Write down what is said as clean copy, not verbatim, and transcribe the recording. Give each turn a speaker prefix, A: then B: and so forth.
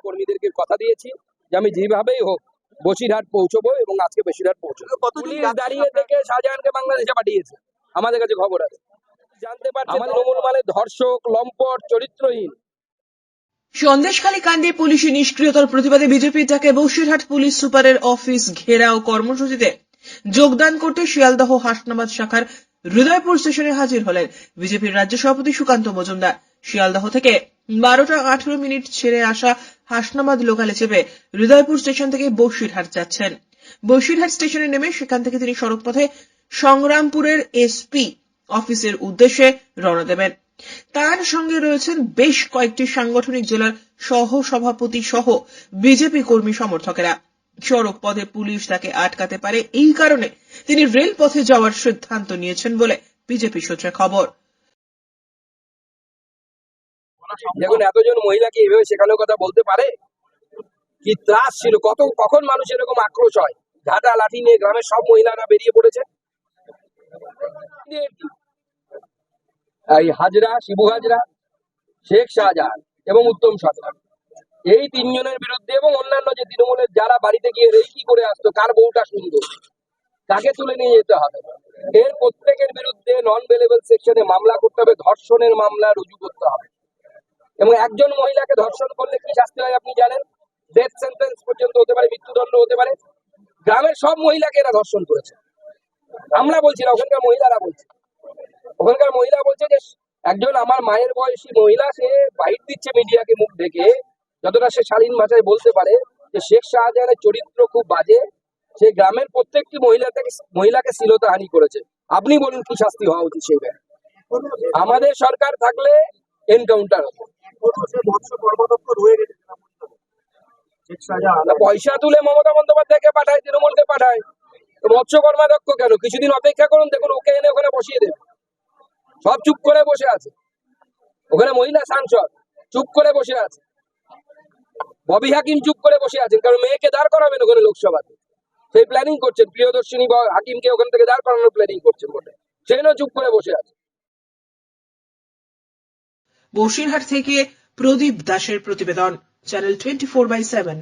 A: কর্মীদেরকে কথা দিয়েছি যে আমি যেভাবেই হোক বসিরহাট পৌঁছবো এবং আজকে বসিরহাট পৌঁছবো। পুলিশ দাঁড়িয়ে থেকে শাহজাহানকে বাংলাদেশে পাঠিয়েছে, আমাদের কাছে খবর আছে। জানতে পারছি আমাদের তৃণমূল মানে ধর্ষক, লম্পট, চরিত্রহীন।
B: সন্দেশখালী কাণ্ডে পুলিশি নিষ্ক্রিয়তার প্রতিবাদে বিজেপির ডাকে বসিরহাট পুলিশ সুপারের অফিস ঘেরাও কর্মসূচিতে যোগদান করতে শিয়ালদহ হাসনাবাদ শাখার হৃদয়পুর স্টেশনে হাজির হলেন বিজেপির রাজ্য সভাপতি সুকান্ত মজুমদার। শিয়ালদহ থেকে 12:18 ছেড়ে আসা হাসনাবাদ লোকালে চেপে হৃদয়পুর স্টেশন থেকে বসিরহাট যাচ্ছেন। বসিরহাট স্টেশনে নেমে সেখান থেকে তিনি সড়কপথে সংগ্রামপুরের এসপি অফিসের উদ্দেশ্যে রওনা দেবেন। তার সঙ্গে রয়েছেন বেশ কয়েকটি সাংগঠনিক জেলার সহ সভাপতি সহ বিজেপি কর্মী সমর্থকেরা। সড়ক পথে পুলিশ তাকে আটকাতে পারে, এই কারণে তিনি রেল পথে যাওয়ার সিদ্ধান্ত নিয়েছেন বলে বিজেপি সূত্রে খবর।
A: দেখুন, এতজন মহিলাকে এইভাবে শেখানোর কথা বলতে পারে? কি ত্রাস ছিল, কখন মানুষ এরকম আক্রোশ হয়? ঝাঁটা লাঠি নিয়ে গ্রামের সব মহিলারা বেরিয়ে পড়েছে। এই হাজরা, শিবু হাজরা, শেখ শাহজাহান এবং উত্তম সরকার, এই তিনজনের বিরুদ্ধে এবং অন্যান্য যে তৃণমূলের যারা বাড়িতে গিয়ে রেকি করে আসতো, কার বউটা সুন্দর, তাকে তুলে নিয়ে যেতে হবে। এর প্রত্যেকের বিরুদ্ধে নন বেলেবল সেকশনে মামলা করতে হবে, ধর্ষণের মামলা রুজু করতে হবে। এবং একজন মহিলাকে ধর্ষণ করলে কি শাস্তি হয় আপনি জানেন? ডেথ সেন্টেন্স পর্যন্ত হতে পারে, মৃত্যুদণ্ড হতে পারে। গ্রামের সব মহিলাকে এরা ধর্ষণ করেছে। আমরা বলছি না, ওখানকার মহিলারা বলছে। ওখানকার মহিলা বলছে যে একজন আমার মায়ের বয়সী মহিলা, সে বাইট দিচ্ছে মিডিয়াকে মুখ ঢেকে, যতটা সে শালীন ভাষায় বলতে পারে যে শেখ শাহজাহানের চরিত্র খুব বাজে, সে গ্রামের প্রত্যেকটি মহিলাকে শ্লীলতাহানি করেছে। আপনি বলুন কি শাস্তি হওয়া উচিত সেই ব্যাপারে? আমাদের সরকার থাকলে এনকাউন্টার হতো। পয়সা তুলে মমতা বন্দ্যোপাধ্যায়কে পাঠায়, তৃণমূলকে পাঠায়। মৎস্য কর্মাধ্যক্ষ কেন? কিছুদিন অপেক্ষা করুন, দেখুন ওকে এনে ওখানে বসিয়ে দেবে। সব চুপ করে বসে আছে। ওখানে মহিলা সাংসদ চুপ করে বসে আছে, ববি হাকিম চুপ করে বসে আছেন, কারণ মেয়েকে দাঁড় করাবেন ওখানে লোকসভাতে। সেই প্ল্যানিং করছেন, প্রিয়দর্শিনী হাকিমকে ওখান থেকে দাঁড় করানোর প্ল্যানিং করছেন বটে, সেজন্য চুপ করে বসে আছে।
B: বসিরহাট থেকে প্রদীপ দাসের প্রতিবেদন, চ্যানেল 24/7।